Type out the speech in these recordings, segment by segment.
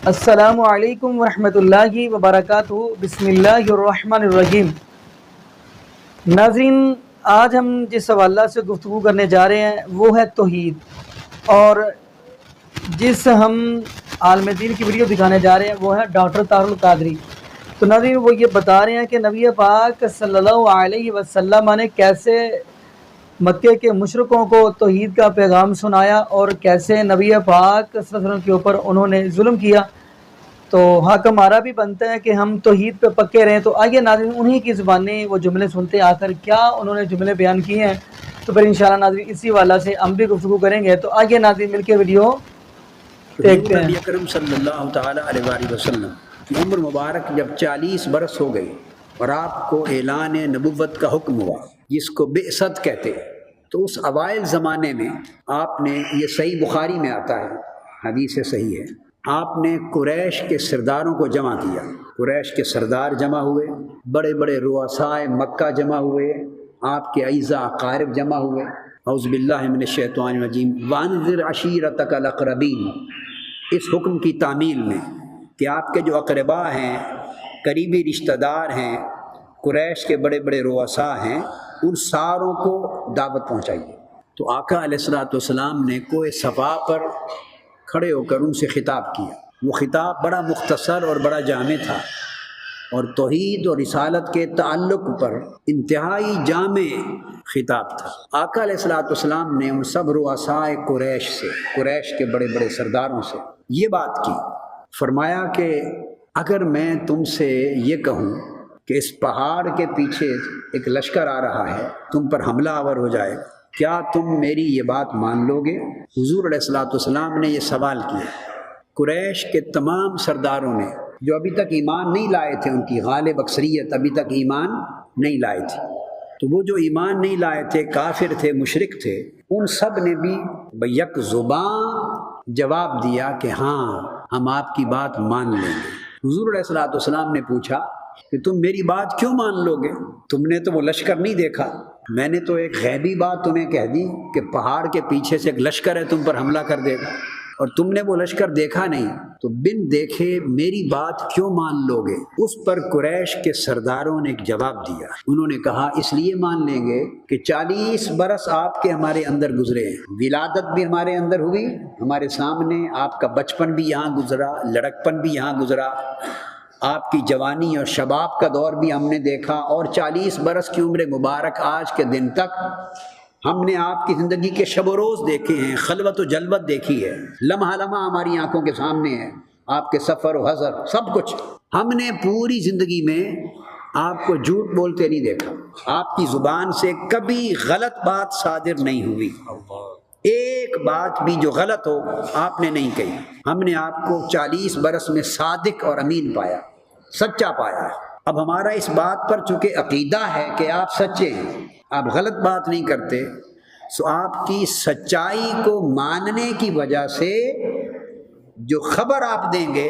السلام علیکم ورحمۃ اللہ وبرکاتہ۔ بسم اللہ الرحمن الرحیم۔ ناظرین، آج ہم جس حوالہ سے گفتگو کرنے جا رہے ہیں وہ ہے توحید، اور جس ہم عالم دین کی ویڈیو دکھانے جا رہے ہیں وہ ہے ڈاکٹر طاہر القادری۔ تو ناظرین، وہ یہ بتا رہے ہیں کہ نبی پاک صلی اللہ علیہ وسلم نے کیسے مکے کے مشرکوں کو توحید کا پیغام سنایا اور کیسے نبی پاک صلی اللہ علیہ وسلم کے اوپر انہوں نے ظلم کیا۔ تو حق ہمارا بھی بنتا ہے کہ ہم توحید پہ پکے رہیں۔ تو آئیے ناظرین انہی کی زبانیں وہ جملے سنتے آخر کیا انہوں نے جملے بیان کیے ہیں، تو پھر انشاءاللہ ناظرین اسی والا سے ہم بھی گفتگو کریں گے۔ تو آئیے ناظرین مل کے ویڈیو دیکھتے ہیں۔ نبی اکرم صلی اللہ تعالیٰ علیہ وآلہ وسلم کی عمر مبارک جب 40 برس ہو گئی اور آپ کو اعلان نبوت کا حکم ہوا جس کو بعثت کہتے ہیں، تو اس اوائل زمانے میں آپ نے، یہ صحیح بخاری میں آتا ہے، حدیث صحیح ہے، آپ نے قریش کے سرداروں کو جمع کیا۔ قریش کے سردار جمع ہوئے، بڑے بڑے رؤسائے مکہ جمع ہوئے، آپ کے اعزا اقارب جمع ہوئے۔ اعوذ باللہ من الشیطان الرجیم۔ وانذر عشیرتک الاقربین، اس حکم کی تعمیل میں کہ آپ کے جو اقربا ہیں، قریبی رشتہ دار ہیں، قریش کے بڑے بڑے رؤساء ہیں، ان ساروں کو دعوت پہنچائیے۔ تو آقا علیہ الصلوۃ والسلام نے کوہ صفا پر کھڑے ہو کر ان سے خطاب کیا۔ وہ خطاب بڑا مختصر اور بڑا جامع تھا، اور توحید اور رسالت کے تعلق پر انتہائی جامع خطاب تھا۔ آقا علیہ الصلوۃ والسلام نے ان سب رؤسائے قریش سے، قریش کے بڑے بڑے سرداروں سے یہ بات کی، فرمایا کہ اگر میں تم سے یہ کہوں کہ اس پہاڑ کے پیچھے ایک لشکر آ رہا ہے، تم پر حملہ آور ہو جائے، کیا تم میری یہ بات مان لو گے؟ حضور علیہ الصلوۃ والسلام نے یہ سوال کیا۔ قریش کے تمام سرداروں نے جو ابھی تک ایمان نہیں لائے تھے، ان کی غالب اکثریت ابھی تک ایمان نہیں لائے تھے، تو وہ جو ایمان نہیں لائے تھے، کافر تھے، مشرک تھے، ان سب نے بھی بیک زبان جواب دیا کہ ہاں ہم آپ کی بات مان لیں گے۔ حضور علیہ الصلوۃ والسلام نے پوچھا کہ تم میری بات کیوں مان لو گے؟ تم نے تو وہ لشکر نہیں دیکھا، میں نے تو ایک غیبی بات تمہیں کہہ دی کہ پہاڑ کے پیچھے سے ایک لشکر ہے، تم پر حملہ کر دے گا، اور تم نے وہ لشکر دیکھا نہیں، تو بن دیکھے میری بات کیوں مان لو گے؟ اس پر قریش کے سرداروں نے ایک جواب دیا۔ انہوں نے کہا اس لیے مان لیں گے کہ 40 برس آپ کے ہمارے اندر گزرے ہیں، ولادت بھی ہمارے اندر ہوئی، ہمارے سامنے آپ کا بچپن بھی یہاں گزرا، لڑکپن بھی یہاں گزرا، آپ کی جوانی اور شباب کا دور بھی ہم نے دیکھا، اور 40 برس کی عمر مبارک آج کے دن تک ہم نے آپ کی زندگی کے شب و روز دیکھے ہیں، خلوت و جلوت دیکھی ہے، لمحہ لمحہ ہماری آنکھوں کے سامنے ہے، آپ کے سفر و حضر سب کچھ۔ ہم نے پوری زندگی میں آپ کو جھوٹ بولتے نہیں دیکھا، آپ کی زبان سے کبھی غلط بات صادر نہیں ہوئی، ایک بات بھی جو غلط ہو آپ نے نہیں کہی۔ ہم نے آپ کو 40 برس میں صادق اور امین پایا، سچا پایا ہے۔ اب ہمارا اس بات پر چونکہ عقیدہ ہے کہ آپ سچے ہیں، آپ غلط بات نہیں کرتے، سو آپ کی سچائی کو ماننے کی وجہ سے جو خبر آپ دیں گے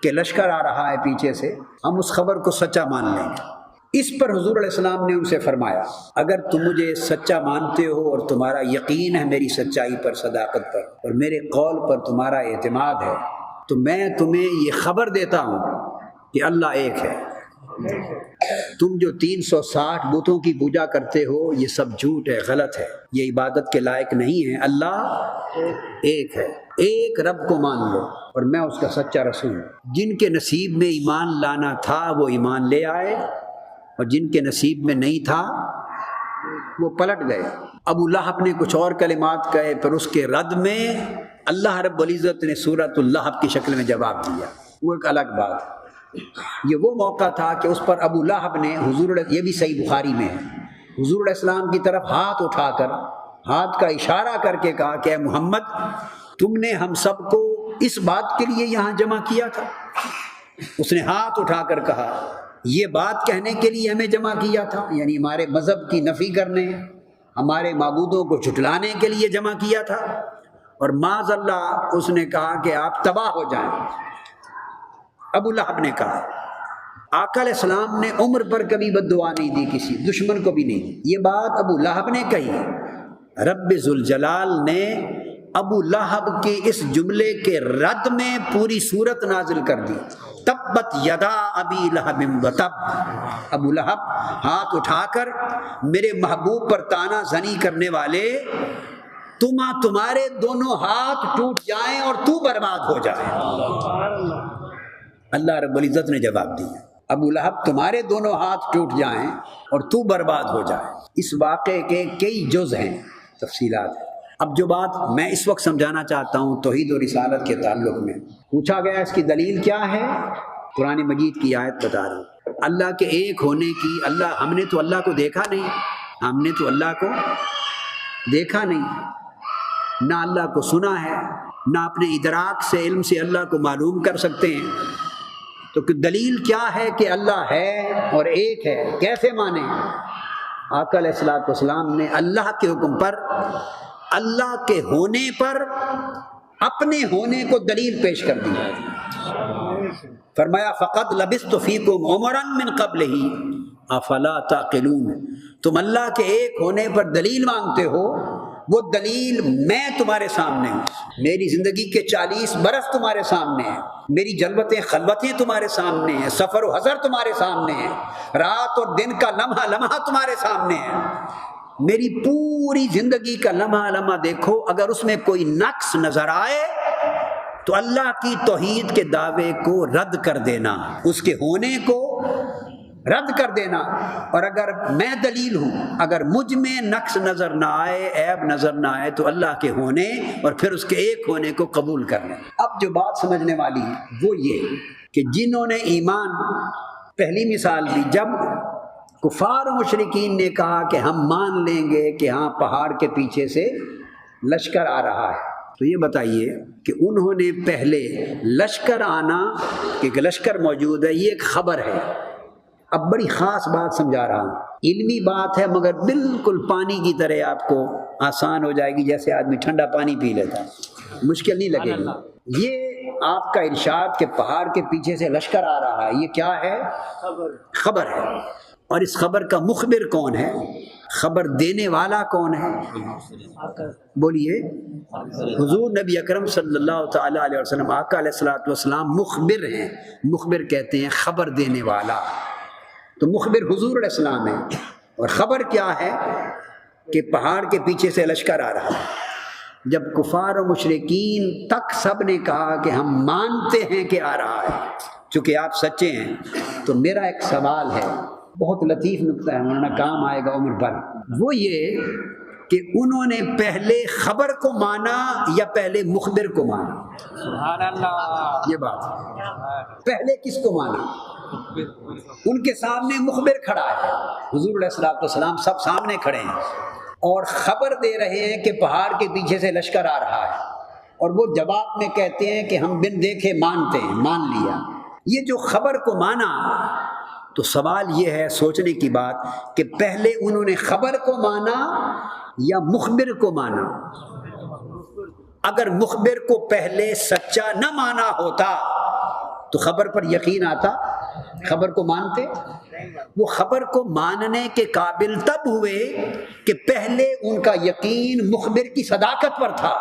کہ لشکر آ رہا ہے پیچھے سے، ہم اس خبر کو سچا مان لیں گے۔ اس پر حضور علیہ السلام نے ان سے فرمایا اگر تم مجھے سچا مانتے ہو اور تمہارا یقین ہے میری سچائی پر، صداقت پر، اور میرے قول پر تمہارا اعتماد ہے، تو میں تمہیں یہ خبر دیتا ہوں کہ اللہ ایک ہے۔ تم جو 360 بتوں کی پوجا کرتے ہو یہ سب جھوٹ ہے، غلط ہے، یہ عبادت کے لائق نہیں ہے، اللہ ایک ہے، ایک رب کو مان لو اور میں اس کا سچا رسول ہوں۔ جن کے نصیب میں ایمان لانا تھا وہ ایمان لے آئے، اور جن کے نصیب میں نہیں تھا وہ پلٹ گئے۔ ابو لہب نے کچھ اور کلمات کہے، پر اس کے رد میں اللہ رب العزت نے سورۃ اللہب کی شکل میں جواب دیا، وہ ایک الگ بات۔ یہ وہ موقع تھا کہ اس پر ابو لہب نے یہ بھی صحیح بخاری میں ہے، حضور علیہ السلام کی طرف ہاتھ اٹھا کر، ہاتھ کا اشارہ کر کے کہا کہ اے محمد تم نے ہم سب کو اس بات کے لیے یہاں جمع کیا تھا؟ اس نے ہاتھ اٹھا کر کہا یہ بات کہنے کے لیے ہمیں جمع کیا تھا، یعنی ہمارے مذہب کی نفی کرنے، ہمارے معبودوں کو جھٹلانے کے لیے جمع کیا تھا، اور معاذ اللہ اس نے کہا کہ آپ تباہ ہو جائیں۔ ابو لہب نے کہا، آقا علیہ السلام نے عمر پر کبھی بد دعا نہیں دی، کسی دشمن کو بھی نہیں دی، یہ بات ابو لہب نے کہی۔ رب ذوالجلال نے ابو لہب کے اس جملے کے رد میں پوری صورت نازل کر دی، تبت یدا ابی لہب وتب، ابو لہب ہاتھ اٹھا کر میرے محبوب پر تانا زنی کرنے والے، تمہارے دونوں ہاتھ ٹوٹ جائیں اور تو برباد ہو جائے۔ اللہ رب العزت نے جواب دیا، ابو لہب تمہارے دونوں ہاتھ ٹوٹ جائیں اور تو برباد ہو جائے۔ اس واقعے کے کئی جز ہیں، تفصیلات ہیں۔ اب جو بات میں اس وقت سمجھانا چاہتا ہوں توحید و رسالت کے تعلق میں، پوچھا گیا اس کی دلیل کیا ہے؟ قرآن مجید کی آیت بتا رہا ہوں، اللہ کے ایک ہونے کی۔ ہم نے تو اللہ کو دیکھا نہیں، ہم نے تو اللہ کو دیکھا نہیں، نہ اللہ کو سنا ہے، نہ اپنے ادراک سے علم سے اللہ کو معلوم کر سکتے ہیں۔ تو دلیل کیا ہے کہ اللہ ہے اور ایک ہے؟ کیسے مانیں؟ آقا علیہ الصلوۃ والسلام نے اللہ کے حکم پر، اللہ کے ہونے پر اپنے ہونے کو دلیل پیش کر دی، فرمایا فقد لبثت فیکم عمرا من قبلہ افلا تعقلون۔ تم اللہ کے ایک ہونے پر دلیل مانگتے ہو، وہ دلیل میں تمہارے سامنے ہوں، میری زندگی کے 40 برس تمہارے سامنے ہیں، میری جلوتیں خلوتیں تمہارے سامنے ہیں، سفر و حضر تمہارے سامنے ہیں، رات اور دن کا لمحہ لمحہ تمہارے سامنے ہے۔ میری پوری زندگی کا لمحہ لمحہ دیکھو، اگر اس میں کوئی نقص نظر آئے تو اللہ کی توحید کے دعوے کو رد کر دینا، اس کے ہونے کو رد کر دینا۔ اور اگر میں دلیل ہوں، اگر مجھ میں نقص نظر نہ آئے، عیب نظر نہ آئے، تو اللہ کے ہونے اور پھر اس کے ایک ہونے کو قبول کر لیں۔ اب جو بات سمجھنے والی ہے وہ یہ کہ جنہوں نے ایمان، پہلی مثال دی جب کفار و مشرکین نے کہا کہ ہم مان لیں گے کہ ہاں پہاڑ کے پیچھے سے لشکر آ رہا ہے، تو یہ بتائیے کہ انہوں نے پہلے لشکر آنا، کہ لشکر موجود ہے، یہ ایک خبر ہے۔ اب بڑی خاص بات سمجھا رہا ہوں، علمی بات ہے مگر بالکل پانی کی طرح آپ کو آسان ہو جائے گی، جیسے آدمی ٹھنڈا پانی پی لیتا ہے، مشکل نہیں لگے گی۔ یہ آپ کا ارشاد کہ پہاڑ کے پیچھے سے لشکر آ رہا ہے، یہ کیا ہے؟ خبر ہے۔ اور اس خبر کا مخبر کون ہے؟ خبر دینے والا کون ہے؟ بولیے، حضور نبی اکرم صلی اللہ تعالی علیہ وسلم، آقا علیہ الصلوۃ والسلام مخبر ہیں۔ مخبر کہتے ہیں خبر دینے والا، تو مخبر حضور علیہ السلام ہے۔ اور خبر کیا ہے؟ کہ پہاڑ کے پیچھے سے لشکر آ رہا ہے۔ جب کفار و مشرکین تک سب نے کہا کہ ہم مانتے ہیں کہ آ رہا ہے، چونکہ آپ سچے ہیں، تو میرا ایک سوال ہے، بہت لطیف نکتہ ہے، ورنہ کام آئے گا عمر بھر۔ وہ یہ کہ انہوں نے پہلے خبر کو مانا یا پہلے مخبر کو مانا؟ سبحان اللہ، یہ بات پہلے کس کو مانا؟ ان کے سامنے مخبر کھڑا ہے، حضور علیہ الصلوۃ والسلام سب سامنے کھڑے ہیں اور خبر دے رہے ہیں کہ پہاڑ کے پیچھے سے لشکر آ رہا ہے، اور وہ جواب میں کہتے ہیں کہ ہم بن دیکھے مانتے ہیں، مان لیا۔ یہ جو خبر کو مانا، تو سوال یہ ہے سوچنے کی بات کہ پہلے انہوں نے خبر کو مانا یا مخبر کو مانا؟ اگر مخبر کو پہلے سچا نہ مانا ہوتا تو خبر پر یقین آتا؟ خبر کو مانتے؟ وہ خبر کو ماننے کے قابل تب ہوئے کہ پہلے ان کا یقین مخبر کی صداقت پر تھا،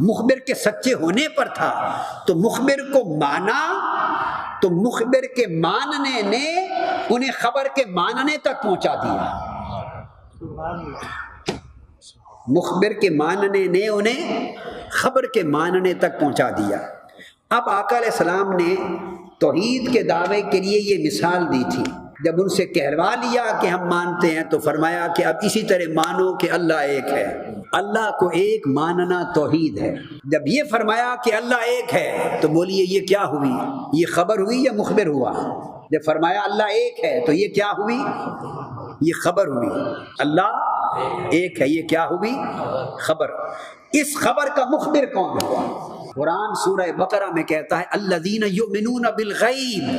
مخبر کے سچے ہونے پر تھا، تو مخبر کو مانا، تو مخبر کے ماننے نے انہیں خبر کے ماننے تک پہنچا دیا۔ مخبر کے ماننے نے انہیں خبر کے ماننے تک پہنچا دیا۔ اب آقا علیہ السلام نے توحید کے دعوے کے لیے یہ مثال دی تھی، جب ان سے کہلوا لیا کہ ہم مانتے ہیں تو فرمایا کہ اب اسی طرح مانو کہ اللہ ایک ہے۔ اللہ کو ایک ماننا توحید ہے۔ جب یہ فرمایا کہ اللہ ایک ہے تو بولیے یہ کیا ہوئی؟ یہ خبر ہوئی یا مخبر ہوا؟ جب فرمایا اللہ ایک ہے تو یہ کیا ہوئی؟ یہ خبر ہوئی۔ اللہ ایک ہے، یہ کیا ہوئی؟ خبر۔ اس خبر کا مخبر کون ہوا؟ قرآن سورہ بقرہ میں کہتا ہے الذین یؤمنون بالغیب،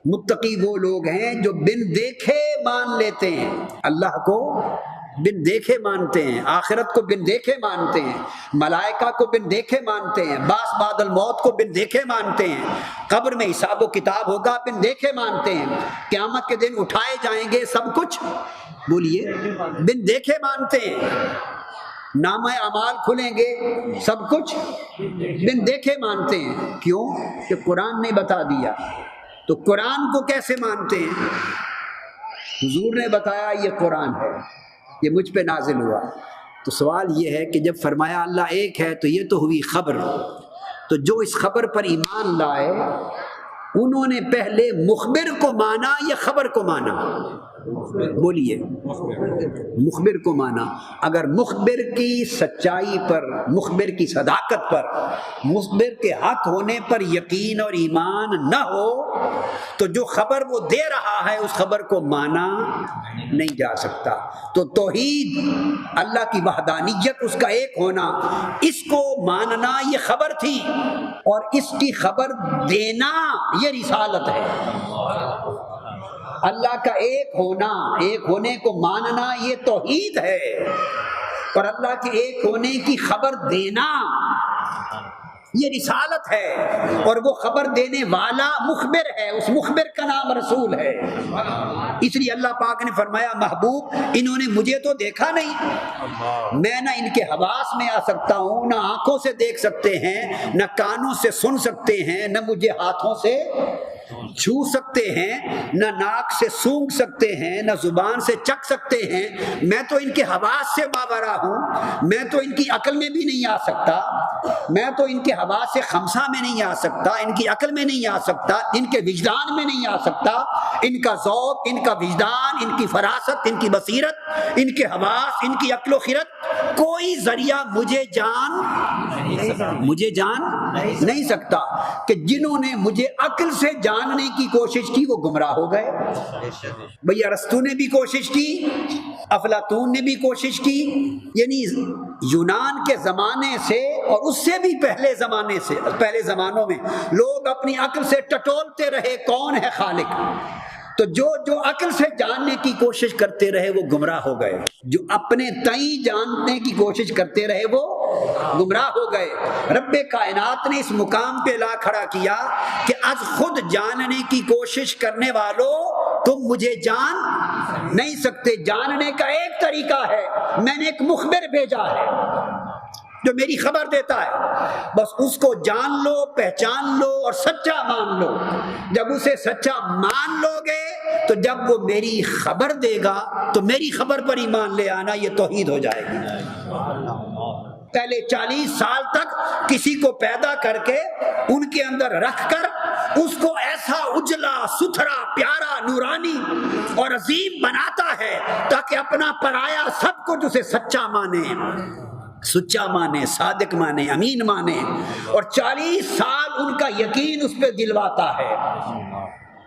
متقی وہ لوگ ہیں جو بن دیکھے مان لیتے ہیں، اللہ کو بن دیکھے مانتے ہیں، آخرت کو بن دیکھے مانتے ہیں، ملائکہ کو بن دیکھے مانتے ہیں، بعث بعد الموت کو بن دیکھے مانتے ہیں، قبر میں حساب و کتاب ہوگا بن دیکھے مانتے ہیں، قیامت کے دن اٹھائے جائیں گے سب کچھ، بولیے بن دیکھے مانتے ہیں۔ نامہ اعمال کھلیں گے، سب کچھ بن دیکھے مانتے ہیں۔ کیوں؟ کہ قرآن نے بتا دیا۔ تو قرآن کو کیسے مانتے ہیں؟ حضور نے بتایا یہ قرآن ہے، یہ مجھ پہ نازل ہوا۔ تو سوال یہ ہے کہ جب فرمایا اللہ ایک ہے تو یہ تو ہوئی خبر، تو جو اس خبر پر ایمان لائے انہوں نے پہلے مخبر کو مانا یا خبر کو مانا؟ بولیے، مخبر کو مانا۔ اگر مخبر کی سچائی پر، مخبر کی صداقت پر، مخبر کے حق ہونے پر یقین اور ایمان نہ ہو تو جو خبر وہ دے رہا ہے اس خبر کو مانا نہیں جا سکتا۔ تو توحید، اللہ کی وحدانیت، اس کا ایک ہونا، اس کو ماننا یہ خبر تھی، اور اس کی خبر دینا یہ رسالت ہے۔ اللہ کا ایک ہونا، ایک ہونے کو ماننا یہ توحید ہے، اور اللہ کے ایک ہونے کی خبر دینا یہ رسالت ہے، اور وہ خبر دینے والا مخبر ہے، اس مخبر کا نام رسول ہے۔ اس لیے اللہ پاک نے فرمایا محبوب انہوں نے مجھے تو دیکھا نہیں، میں نہ ان کے حواس میں آ سکتا ہوں، نہ آنکھوں سے دیکھ سکتے ہیں، نہ کانوں سے سن سکتے ہیں، نہ مجھے ہاتھوں سے چھو سکتے ہیں، نہ ناک سے سونگھ سکتے ہیں، نہ زبان سے چکھ سکتے ہیں، میں تو ان کے حواس سے باورا ہوں، میں تو ان کی عقل میں بھی نہیں آ سکتا، میں تو ان کے حواس سے خمسہ میں نہیں آ سکتا، ان کی عقل میں نہیں آ سکتا، ان کے وجدان میں نہیں آ سکتا، ان کا ذوق، ان کا وجدان، ان کی فراست، ان کی بصیرت، ان کے حواس، ان کی عقل و خرد، کوئی ذریعہ مجھے جان نہیں سکتا، کہ جنہوں نے مجھے عقل سے جاننے کی کوشش کی وہ گمراہ ہو گئے۔ بھئی ارسطو نے بھی کوشش کی، افلاطون نے بھی کوشش کی، یعنی یونان کے زمانے سے اور اس سے بھی پہلے زمانے سے، پہلے زمانوں میں لوگ اپنی عقل سے ٹٹولتے رہے کون ہے خالق، تو جو عقل سے جاننے کی کوشش کرتے رہے وہ گمراہ ہو گئے، جو اپنے تئیں جاننے کی کوشش کرتے رہے وہ گمراہ ہو گئے۔ رب کائنات نے اس مقام پہ لا کھڑا کیا کہ از خود جاننے کی کوشش کرنے والوں تم مجھے جان نہیں سکتے، جاننے کا ایک طریقہ ہے، میں نے ایک مخبر بھیجا ہے جو میری خبر دیتا ہے، بس اس کو جان لو، پہچان لو اور سچا مان لو۔ جب اسے سچا مان لو گے تو جب وہ میری خبر دے گا تو میری خبر پر ایمان لے آنا، یہ توحید ہو جائے گی۔ پہلے 40 سال تک کسی کو پیدا کر کے ان کے اندر رکھ کر اس کو ایسا اجلا، ستھرا، پیارا، نورانی اور عظیم بناتا ہے تاکہ اپنا پرایا سب کچھ اسے سچا مانے، سچا مانے، صادق مانے، امین مانے، اور 40 سال ان کا یقین اس پہ دلواتا ہے،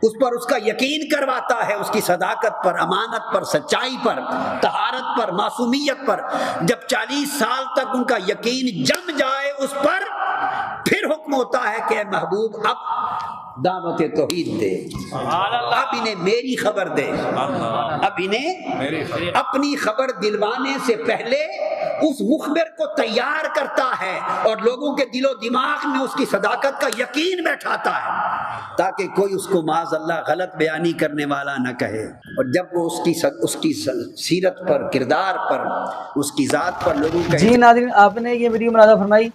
اس پر اس کا یقین کرواتا ہے، اس کی صداقت پر، امانت پر، سچائی پر، طہارت پر، معصومیت پر۔ جب 40 سال تک ان کا یقین جم جائے اس پر، پھر حکم ہوتا ہے کہ اے محبوب اب دعوت توحید دے، اب انہیں میری خبر دے، اب انہیں اپنی خبر دلوانے سے پہلے اس مخبر کو تیار کرتا ہے اور لوگوں کے دل و دماغ میں اس کی صداقت کا یقین بیٹھاتا ہے تاکہ کوئی اس کو معاذ اللہ غلط بیانی کرنے والا نہ کہے۔ اور جب وہ اس کی سیرت پر، کردار پر، اس کی ذات پر لوگوں کا جی ناظرین، آپ نے یہ ویڈیو ملاحظہ فرمائی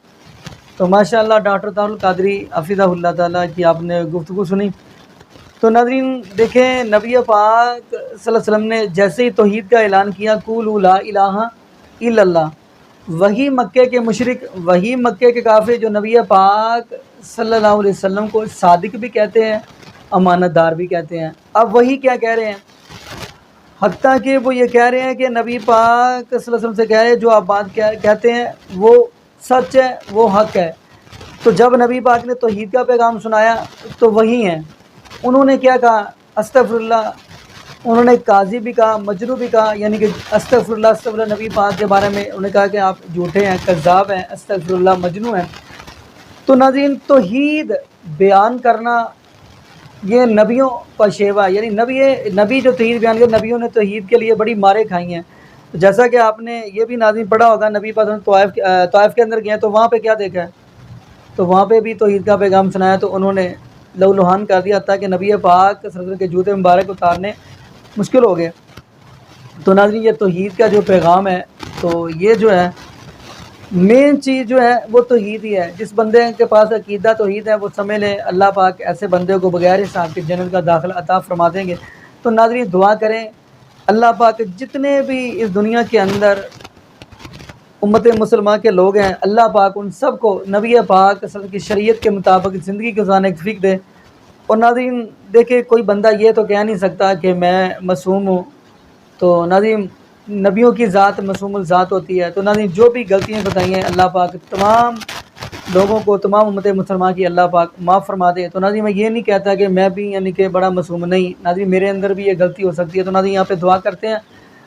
تو ماشاءاللہ ڈاکٹر طاہر القادری حفظہ اللہ تعالیٰ کی آپ نے گفتگو سنی۔ تو ناظرین دیکھیں، نبی پاک صلی اللہ علیہ وسلم نے جیسے ہی توحید کا اعلان کیا، قولوا لا الہ الا اللہ، وہی مکے کے مشرک، وہی مکے کے کافر جو نبی پاک صلی اللہ علیہ وسلم کو صادق بھی کہتے ہیں، امانت دار بھی کہتے ہیں، اب وہی کیا کہہ رہے ہیں، حتیٰ کہ وہ یہ کہہ رہے ہیں کہ نبی پاک صلی اللہ علیہ وسلم سے کہہ رہے ہیں جو آپ بات کہتے ہیں وہ سچ ہے، وہ حق ہے۔ تو جب نبی پاک نے توحید کا پیغام سنایا تو وہی ہیں، انہوں نے کیا کہا، استغفر اللہ، انہوں نے قاضی بھی کہا، مجروح بھی کہا، یعنی کہ استغفر اللہ نبی پاک کے بارے میں انہوں نے کہا کہ آپ جھوٹے ہیں، کذاب ہیں، استغفر اللہ، مجنون ہیں۔ تو ناظرین توحید بیان کرنا یہ نبیوں کا شیوا، یعنی نبی جو توحید بیان کر، نبیوں نے توحید کے لیے بڑی ماریں کھائی ہیں۔ جیسا کہ آپ نے یہ بھی ناظرین پڑھا ہوگا، نبی پاک طائف کے اندر گئے تو وہاں پہ کیا دیکھا ہے، تو وہاں پہ بھی توحید کا پیغام سنایا تو انہوں نے لہو لہان کر دیا، تاکہ نبی پاک صلی اللہ علیہ وسلم کے جوتے مبارک اتارنے مشکل ہو گئے۔ تو ناظرین یہ توحید کا جو پیغام ہے تو یہ جو ہے مین چیز جو ہے وہ توحید ہی ہے. جس بندے کے پاس عقیدہ توحید ہے وہ سمجھ لیں اللہ پاک ایسے بندے کو بغیر حساب کے جنت کا داخلہ عطا فرما دیں گے. تو ناظرین دعا کریں اللہ پاک جتنے بھی اس دنیا کے اندر امت مسلمہ کے لوگ ہیں اللہ پاک ان سب کو نبی پاک صلی اللہ علیہ وسلم کی شریعت کے مطابق زندگی گزارنے کی توفیق دے. اور ناظرین دیکھیں کوئی بندہ یہ تو کہہ نہیں سکتا کہ میں معصوم ہوں. تو ناظرین نبیوں کی ذات معصوم الذات ہوتی ہے. تو ناظرین جو بھی غلطیاں بتائی ہیں اللہ پاک تمام لوگوں کو تمام امت مسلمہ کی اللہ پاک معاف فرما دے. تو ناظرین میں یہ نہیں کہتا کہ میں بھی یعنی کہ بڑا معصوم نہیں. ناظرین میرے اندر بھی یہ غلطی ہو سکتی ہے. تو ناظرین یہاں پہ دعا کرتے ہیں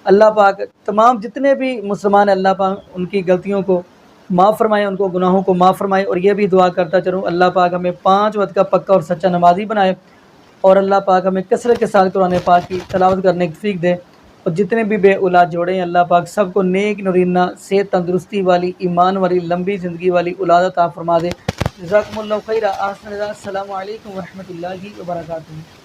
اللہ پاک تمام جتنے بھی مسلمان ہیں اللہ پاک ان کی غلطیوں کو معاف فرمائے, ان کو گناہوں کو معاف فرمائے. اور یہ بھی دعا کرتا چلوں اللہ پاک ہمیں 5 وقت کا پکا اور سچا نمازی بنائے اور اللہ پاک ہمیں کثرت کے ساتھ قرآن پاک کی تلاوت کرنے کی توفیق دے. اور جتنے بھی بے اولاد جوڑے ہیں اللہ پاک سب کو نیک نورینہ صحت تندرستی والی ایمان والی لمبی زندگی والی اولاد عطا فرما دے. جزاکم اللہ خیر. السلام علیکم ورحمۃ اللہ وبرکاتہ.